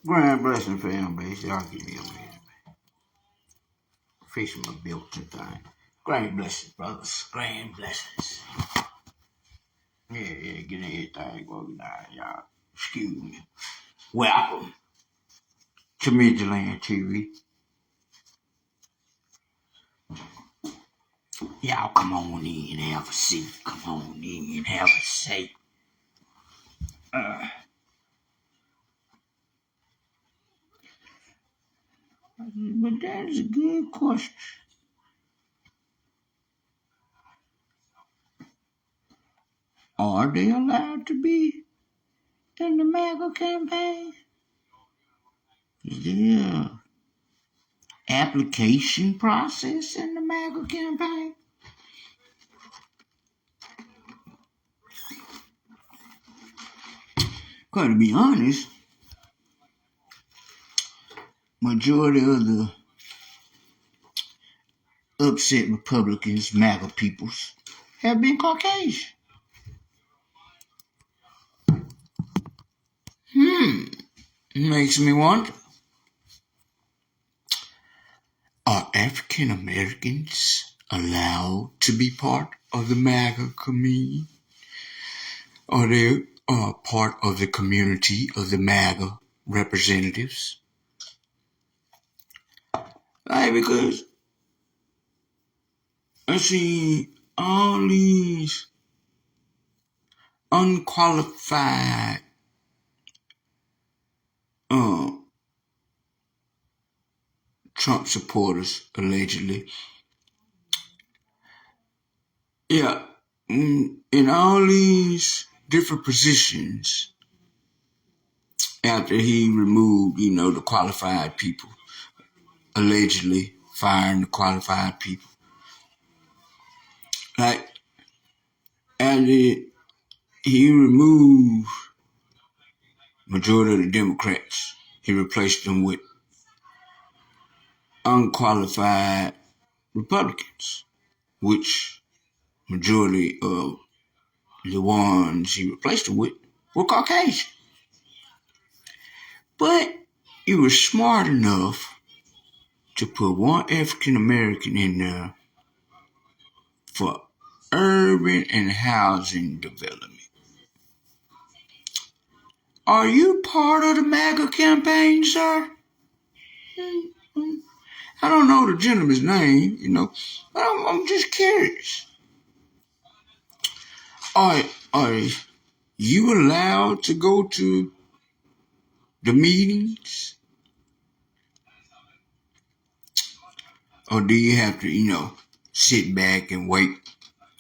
Grand blessing fan base. Y'all give me a minute. Fixing my built-in thing. Grand blessings, brothers. Grand blessings. Yeah, getting everything organized, y'all. Excuse me. Welcome to Midland TV. Y'all come on in and have a seat. Come on in and have a seat. But that is a good question. Are they allowed to be in the maga campaign? Is there a application process in the maga campaign? Because to be honest, majority of the upset Republicans, MAGA peoples, have been Caucasian. Makes me wonder, are African Americans allowed to be part of the MAGA community? Are they part of the community of the MAGA representatives? Because I see all these unqualified Trump supporters, allegedly. Yeah, in all these different positions after he removed, the qualified people, allegedly firing the qualified people. Like, after he removed majority of the Democrats, he replaced them with unqualified Republicans, which majority of the ones he replaced them with were Caucasian. But he was smart enough to put one African American in there for urban and housing development. Are you part of the MAGA campaign, sir? I don't know the gentleman's name, but I'm just curious. Are you allowed to go to the meetings? Or do you have to, sit back and wait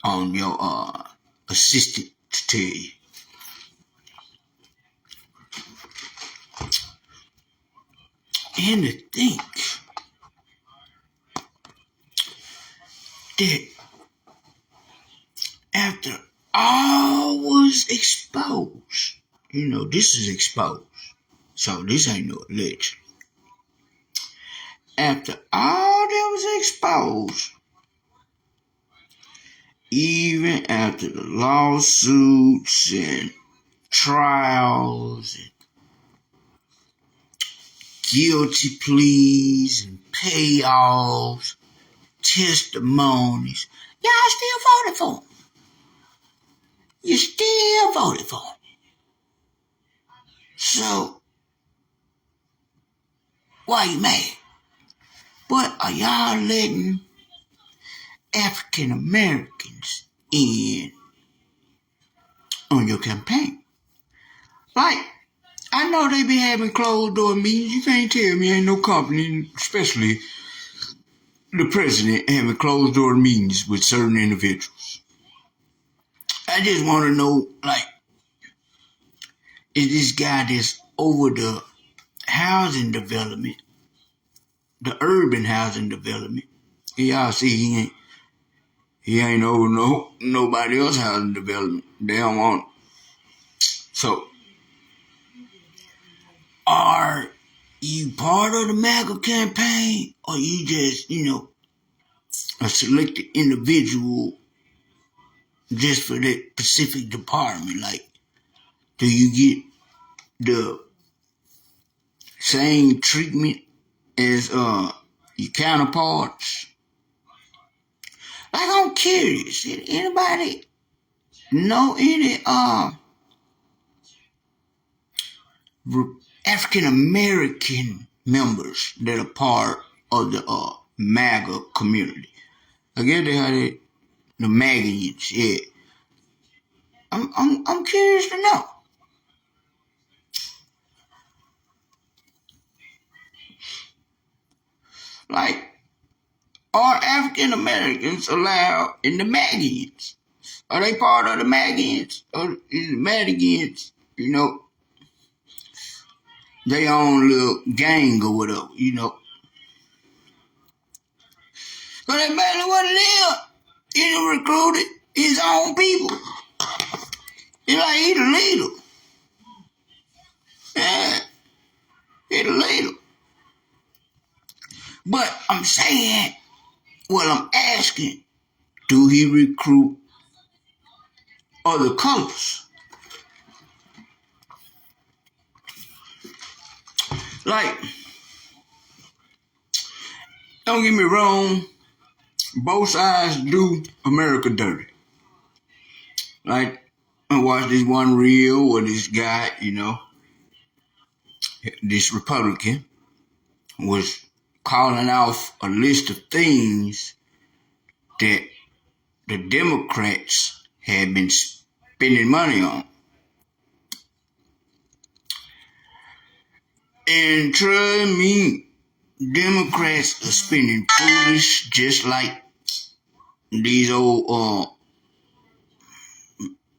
on your assistant to tell you? And to think that after all was exposed, this is exposed, so this ain't no alleged. After all that was exposed, even after the lawsuits and trials and guilty pleas and payoffs, testimonies, y'all still voted for him. You still voted for him. So, why you mad? But are y'all letting African Americans in on your campaign? Like, I know they be having closed door meetings. You can't tell me ain't no company, especially the president, having closed door meetings with certain individuals. I just want to know, is this guy that's over the housing development, the urban housing development? And y'all see he ain't over nobody else housing development. They don't want it. So, are you part of the MAGA campaign, or you just, a selected individual just for that specific department? Like, do you get the same treatment as your counterparts. Like, I'm curious, did anybody know any African American members that are part of the maga community? I guess they had it, the maggots, yeah. I'm curious to know. Like, are African Americans allowed in the maggots? Are they part of the maggots? Or is the maggots, they own little gang or whatever, Cause that's basically what it is. He done recruited his own people. It's like he the leader. Yeah, he the leader. But I'm saying, I'm asking, do he recruit other colors? Like, don't get me wrong, both sides do America dirty. Like, I watched this one reel where this guy, this Republican was calling off a list of things that the Democrats had been spending money on. And trust me, Democrats are spending foolish just like these old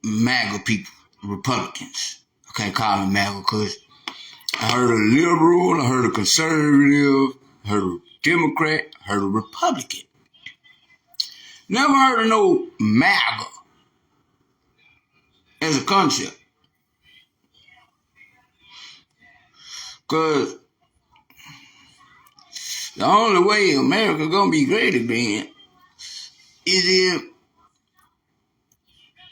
MAGA people, Republicans. I can't call them MAGA because I heard a liberal, I heard a conservative, I heard a Democrat, I heard a Republican. Never heard of no MAGA as a concept. Because the only way America gonna be great again is if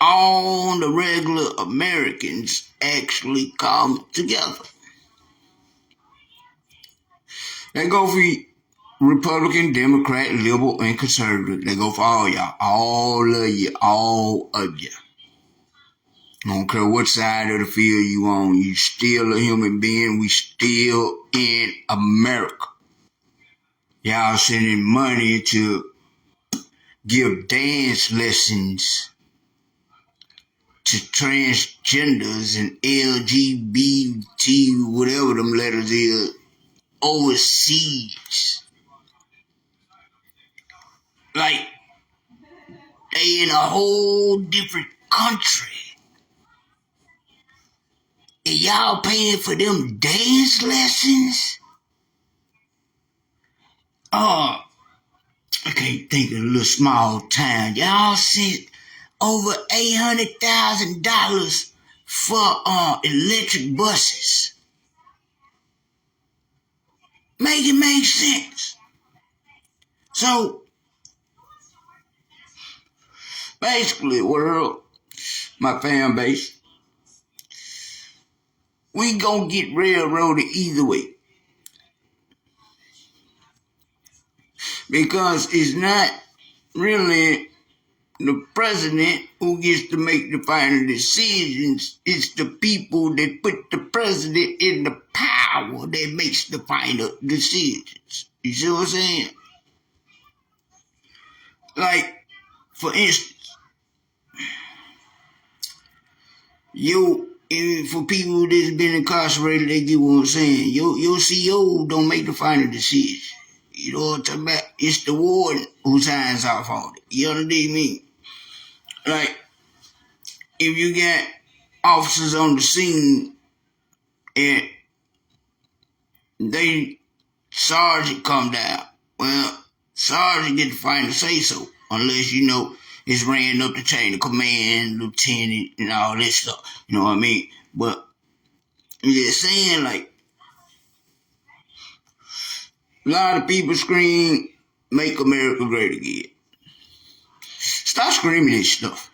all the regular Americans actually come together. They go for Republican, Democrat, liberal, and conservative. They go for all y'all. All of you. All of you. I don't care what side of the field you on. You still a human being. We still in America. Y'all sending money to give dance lessons to transgenders and LGBT, whatever them letters is, overseas. Like, they in a whole different country. And y'all paying for them dance lessons? I can't think of a little small town. Y'all sent over $800,000 for electric buses. Make it make sense. So, basically, world, my fan base, we gonna get railroaded either way. Because it's not really the president who gets to make the final decisions. It's the people that put the president in the power that makes the final decisions. You see what I'm saying? Like, for instance, for people that's been incarcerated, they get what I'm saying. Your CEO don't make the final decision. You know what I'm talking about? It's the warden who signs off on it. You understand me? Like, if you got officers on the scene and sergeant come down, well, sergeant get the final say so, unless it's ran up the chain of command, lieutenant, and all this stuff. You know what I mean? But I'm just saying, like, a lot of people scream, "Make America Great Again." Stop screaming this stuff.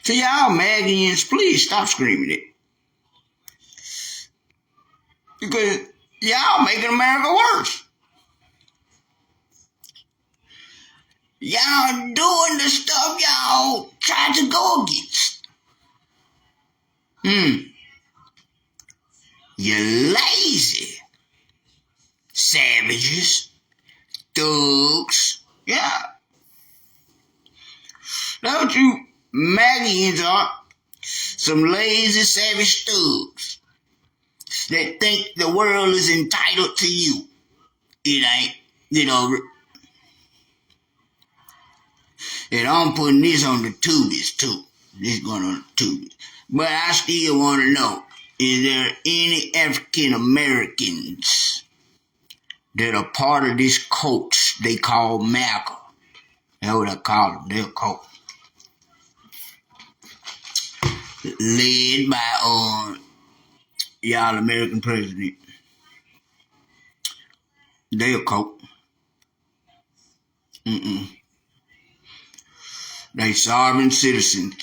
To y'all Magians, please stop screaming it. Because y'all making America worse. Y'all doing the stuff y'all tried to go against. You lazy savages, thugs. Yeah. That's what you Magians are. Some lazy savage thugs that think the world is entitled to you. It ain't, you know. And I'm putting this on the tubies too. This going on the tubies. But I still want to know, is there any African Americans that are part of this cult they call maga? That's what I call them. They're a cult. Led by y'all American president. They a cult. They sovereign citizens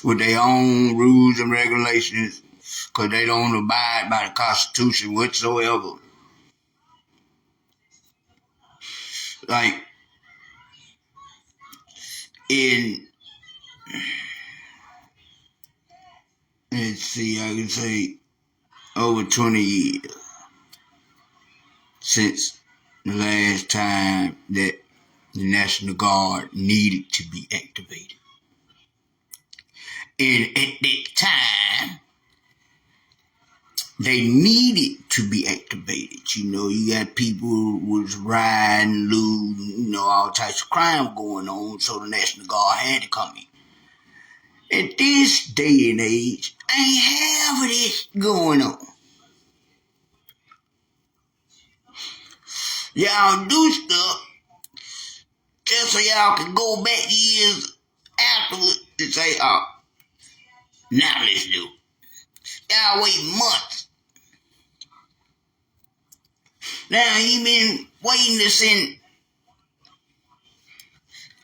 with their own rules and regulations because they don't abide by the Constitution whatsoever. Like, in, let's see, I can say over 20 years since the last time that the National Guard needed to be activated. And at that time, they needed to be activated. You know, you got people who was riding, looting, you know, all types of crime going on, so the National Guard had to come in. At this day and age, ain't half of this going on. Y'all do stuff just so y'all can go back years afterwards and say, oh, now let's do it. Y'all wait months. Now he been waiting to send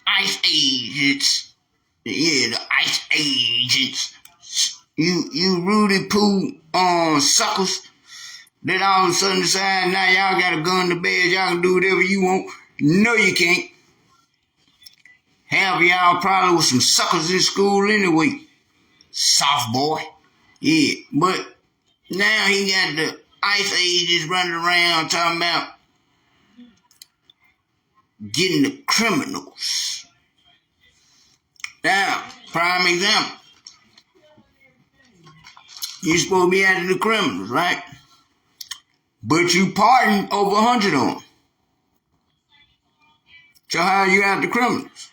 ICE agents. Yeah, the ICE agents. You Rudy Poo suckers that all of a sudden decide now y'all got a gun to bed, y'all can do whatever you want. No, you can't. Half of y'all probably was some suckers in school anyway. Soft boy. Yeah, but now he got the ICE agents running around talking about getting the criminals. Now, prime example. You're supposed to be after the criminals, right? But you pardoned over 100 of them. So how are you after the criminals?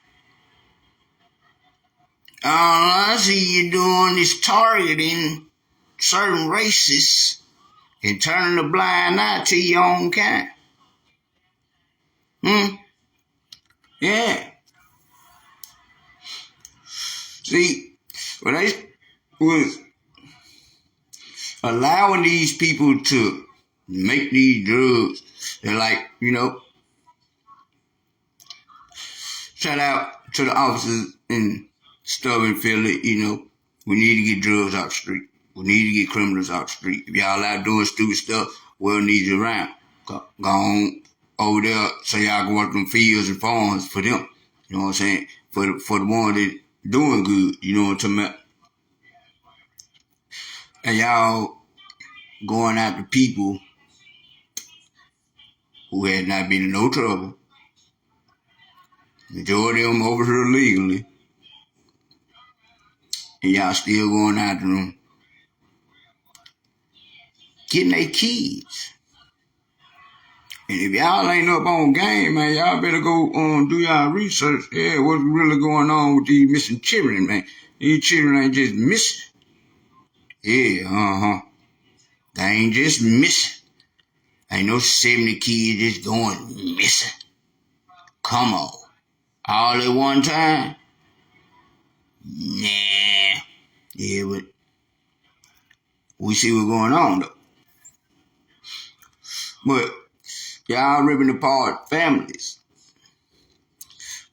All I see you doing is targeting certain races and turning a blind eye to your own kind. Yeah. See, when they was allowing these people to make these drugs, they're like, you know, shout out to the officers in Stubborn Philly, you know, we need to get drugs off the street. We need to get criminals off the street. If y'all out doing stupid stuff, we'll need you around. Go on over there so y'all can work them fields and farms for them. You know what I'm saying? For the ones that doing good, you know what I'm talking about? And y'all going after people who had not been in no trouble. Majority of them over here legally. And y'all still going after them. Getting their kids. And if y'all ain't up on game, man, y'all better go do y'all research. Yeah, what's really going on with these missing children, man? These children ain't just missing. Yeah, They ain't just missing. Ain't no 70 kids just going missing. Come on. All at one time? Nah. Yeah, but we see what's going on, though. But y'all ripping apart families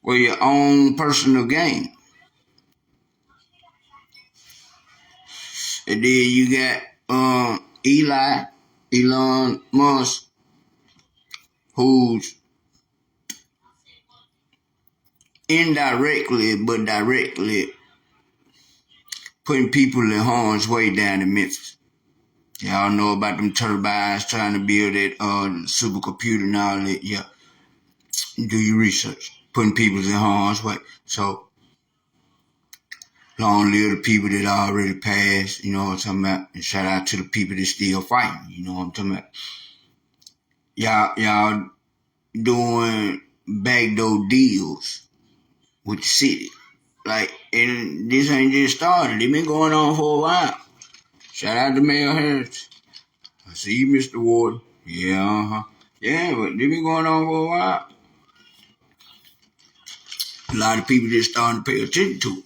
for your own personal gain. And then you got Elon Musk, who's indirectly but directly putting people in harm's way down in Memphis. Y'all know about them turbines trying to build that supercomputer and all that. Yeah, do your research. Putting people in harm's way. So, long live the people that already passed, you know what I'm talking about? And shout out to the people that still fighting, you know what I'm talking about? Y'all doing backdoor deals with the city. Like, and this ain't just started. It been going on for a while. Shout out to Mayor Harris. I see you, Mr. Ward. Yeah, Yeah, but they been going on for a while. A lot of people just starting to pay attention to it.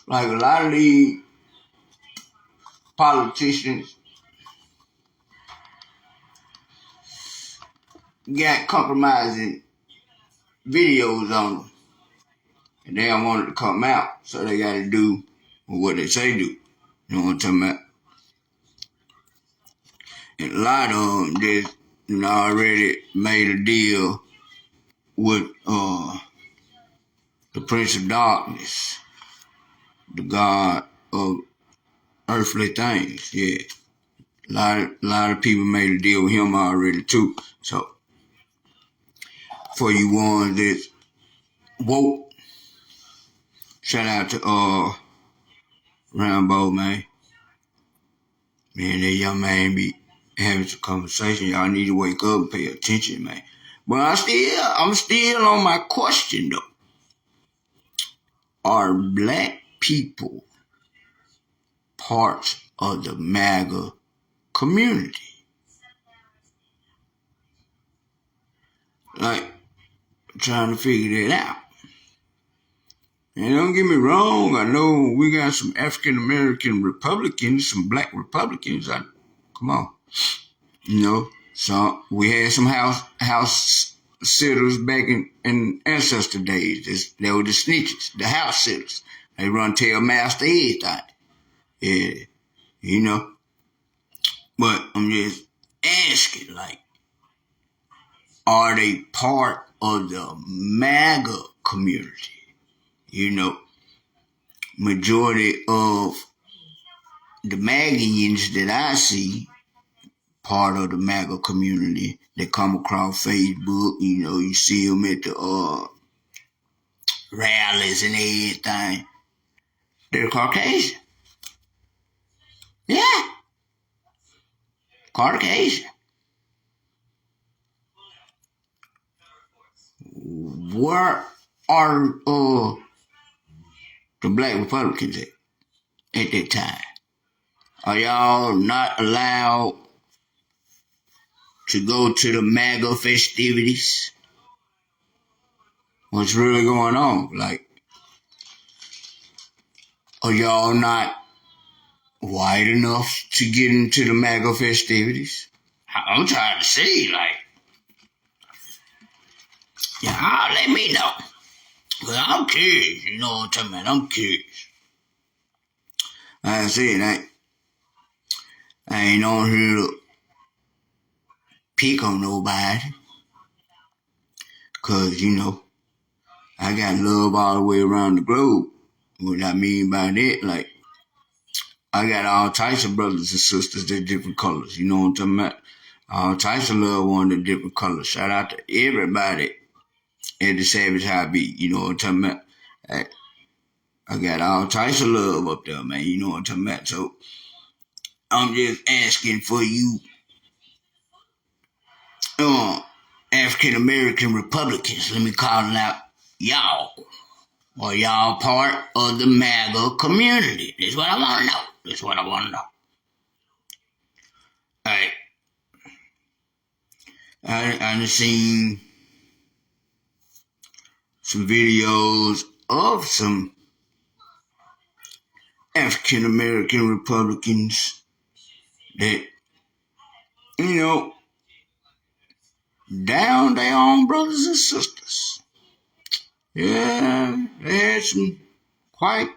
Like a lot of these politicians got compromising videos on them. And they don't want it to come out. So they got to do what they say do. You know what I'm talking about? And a lot of them just already made a deal with the Prince of Darkness, the God of earthly things. Yeah. A lot of people made a deal with him already too. So for you ones that woke, shout out to Rambo, man. Man, that young man be having some conversation. Y'all need to wake up and pay attention, man. But I'm still on my question though. Are black people parts of the MAGA community? Like, I'm trying to figure that out. And don't get me wrong, I know we got some African American Republicans, some black Republicans. Come on. You know, so we had some house sitters back in ancestor days. They were the snitches, the house sitters. They run tell master everything. Yeah, you know. But I'm just asking, like, are they part of the MAGA community? You know, majority of the MAGAians that I see, part of the MAGA community that come across Facebook, you know, you see them at the rallies and everything. They're Caucasian. Yeah, Caucasian. Where are the black Republicans at that time? Are y'all not allowed to go to the MAGA festivities? What's really going on? Like, are y'all not white enough to get into the MAGA festivities? I'm trying to see, like, y'all let me know. Well, I'm curious, you know what I'm talking about? I'm curious. Like I said, I ain't on here to pick on nobody. Cause, you know, I got love all the way around the globe. What I mean by that, like, I got all types of brothers and sisters that different colors. You know what I'm talking about? All types of love on the different colors. Shout out to everybody at the Savage Hobby. You know what I'm talking about? I got all types of love up there, man. You know what I'm talking about? So I'm just asking for you, African American Republicans. Let me call them out, y'all. Are y'all part of the MAGA community? That's what I want to know. That's what I want to know. All right. I've seen some videos of some African American Republicans that, you know, down their own brothers and sisters. Yeah, they had some quite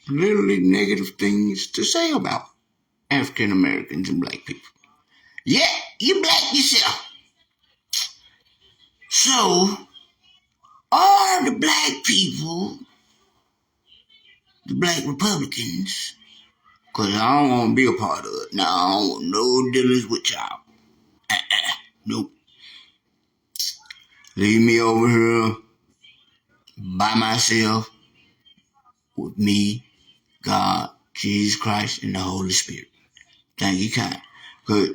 literally negative things to say about African Americans and black people. Yeah, you black yourself. So, are the black people, the black Republicans, because I don't want to be a part of it. Now, I don't want no dealings with y'all. Nope. Leave me over here by myself with me, God, Jesus Christ, and the Holy Spirit. Thank you, kind. Because,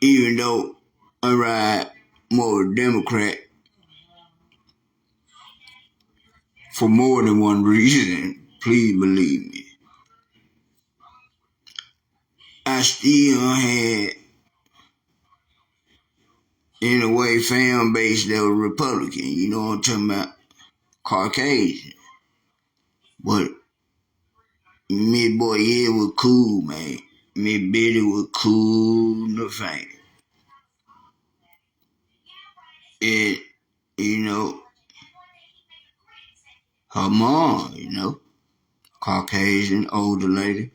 even though I ride more a Democrat for more than one reason, please believe me, I still had, in a way, fan base that was Republican. You know what I'm talking about? Caucasian. But me boy, yeah, was cool, man. Me Billy was cool in the fan. And, her mom, Caucasian, older lady,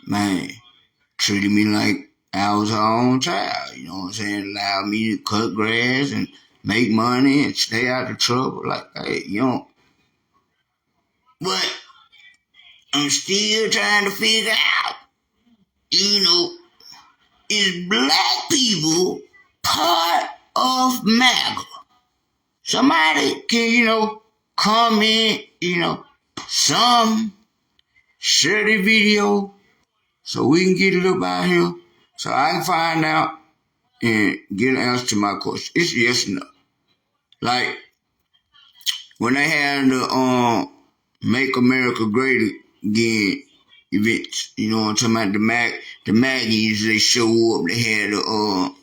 man, treated me like I was her own child, you know what I'm saying? Allowed me to cut grass and make money and stay out of trouble. Like, hey, But I'm still trying to figure out, is black people part of maga? Somebody can, comment, some, share the video so we can get it up out here so I can find out and get an answer to my question. It's yes or no. Like, when they had the Make America Great Again events, you know what I'm talking about? The magazines, they show up, they had the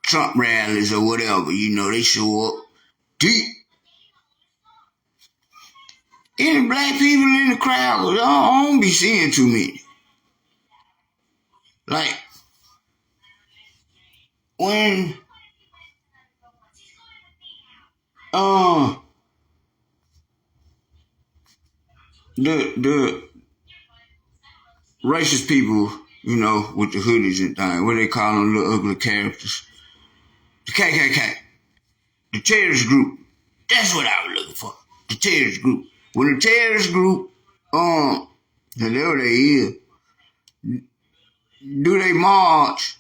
Trump rallies or whatever, they show up. Deep. Any black people in the crowd, I don't be seeing too many. Like, when the racist people, with the hoodies and things, what they call them, little ugly characters, the KKK, the terrorist group. That's what I was looking for. The terrorist group. When the terrorist group, whatever they is, do they march?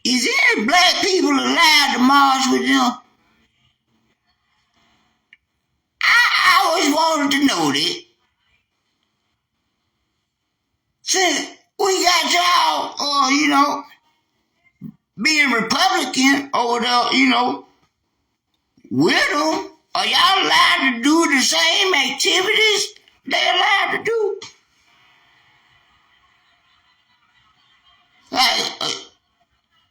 Is any black people allowed to march with them? I always wanted to know that. Since we got y'all, being Republican over there, with them, are y'all allowed to do the same activities they're allowed to do? Like,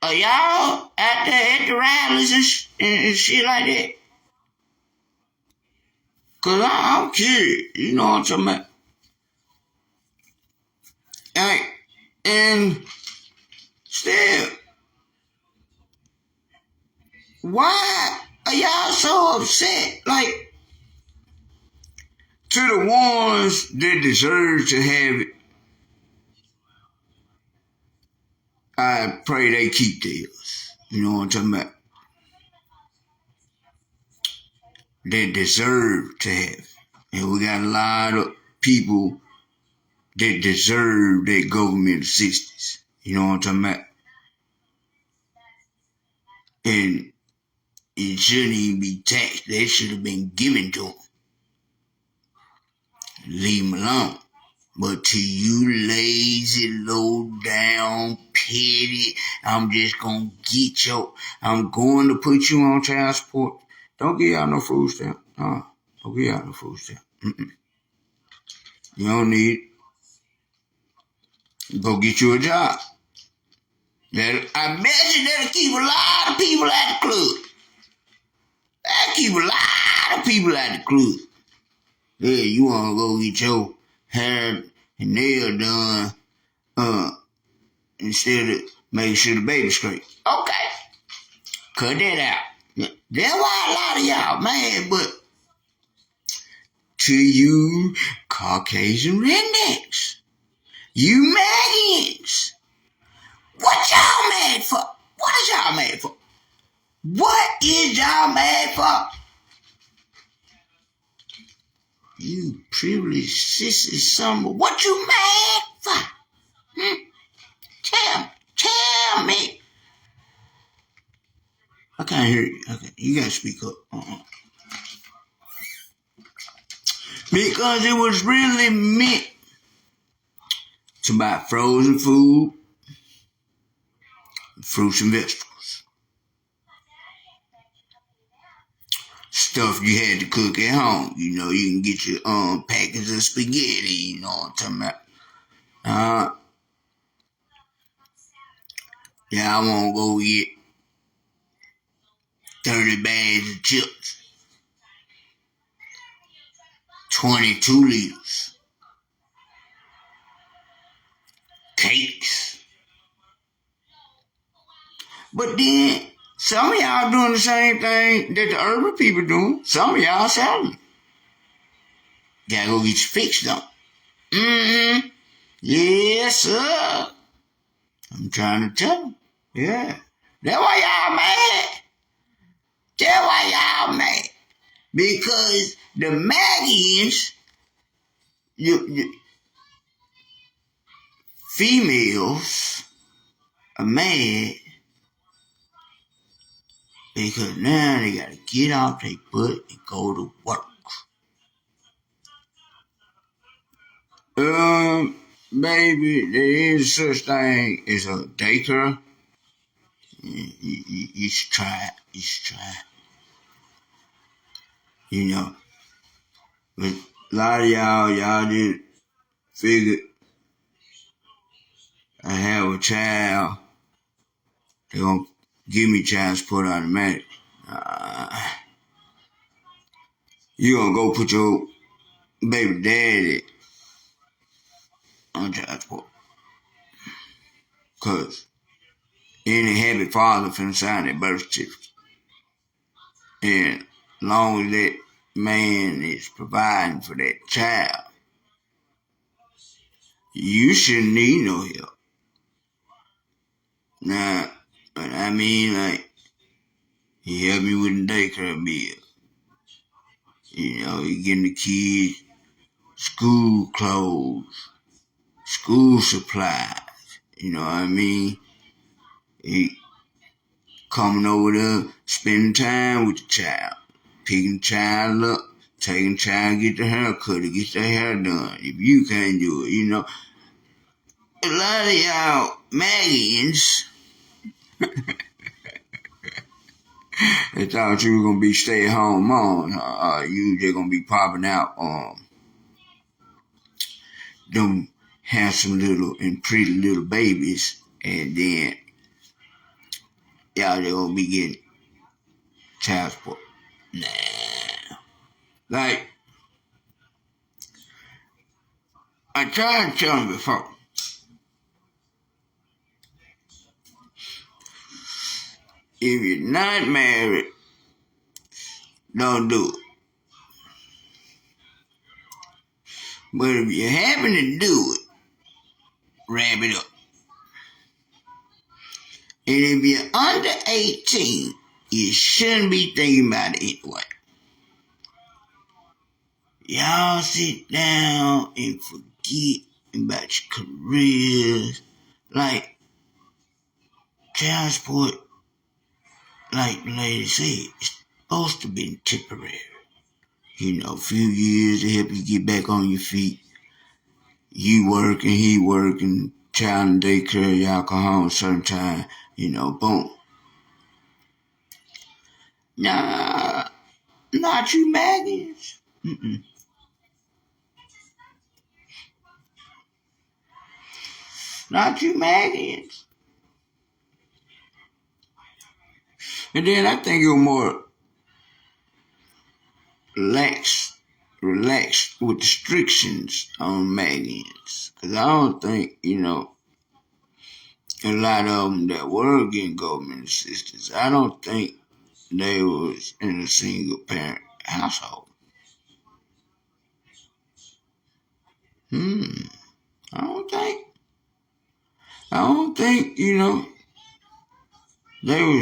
are y'all out there at the rallies and shit like that? Cause I'm curious, you know what I'm talking about? And still, why are y'all so upset? Like, to the ones that deserve to have it, I pray they keep theirs. You know what I'm talking about? They deserve to have it. And we got a lot of people that deserve that government assistance. You know what I'm talking about? And it shouldn't even be taxed. That should have been given to them. Leave them alone. But to you lazy, low down, petty, I'm just gonna I'm going to put you on child support. Don't give out no food stamp. Don't give out no food stamp. You don't need it. Go get you a job. I bet you that'll keep a lot of people at the club. That'll keep a lot of people at the club. Yeah, you wanna go get your hair and nail done, instead of making sure the baby's straight. Okay. Cut that out. That's why a lot of y'all mad, but to you Caucasian rednecks, you Magians, what y'all mad for? What is y'all mad for? What is y'all mad for? You privileged sissy summer, what you mad for? Tell me. I can't hear you. Okay, you gotta speak up. Because it was really meant to buy frozen food, fruits and vegetables. Stuff you had to cook at home. You know, you can get your packets of spaghetti, you know what I'm talking about. Yeah, I wanna go get 30 bags of chips, 22 liters, cakes. But then some of y'all doing the same thing that the urban people doing. Some of y'all selling. Gotta go get your fix done. Mm-hmm. Yes, sir. I'm trying to tell them. Yeah. That's why y'all mad. That's why y'all mad. Because the Magians, you females are mad because now they gotta get off their butt and go to work. Baby, there is such thing as a daycare. You should try it. You should try it. You know, but a lot of y'all just figure I have a child, they gonna give me child support automatic. You gonna go put your baby daddy on child support. Cause any happy father finna sign that birth certificate. And as long as that man is providing for that child, you shouldn't need no help. Now, I mean, like, he helped me with the daycare bill. You know, he getting the kids school clothes, school supplies. You know what I mean? He coming over there, spending time with the child, picking the child up, taking the child to get the haircut, to get their hair done. If you can't do it, you know. A lot of y'all Magians, they thought you were gonna be stay-at-home mom. You just gonna be popping out them handsome little and pretty little babies, and then y'all just gonna be getting child support. Nah. Like, I tried to tell them before. If you're not married, don't do it. But if you happen to do it, wrap it up. And if you're under 18, you shouldn't be thinking about it anyway. Y'all sit down and forget about your careers. Like, child support, like the lady said, it's supposed to be temporary. You know, a few years to help you get back on your feet. You working, he working, child in daycare, y'all come home a certain time, you know, boom. Nah, not you maggots. Not you maggots. And then I think you're more relaxed with restrictions on maggots. Because I don't think, you know, a lot of them that were getting government assistance, I don't think they was in a single parent household. Hmm. I don't think, they was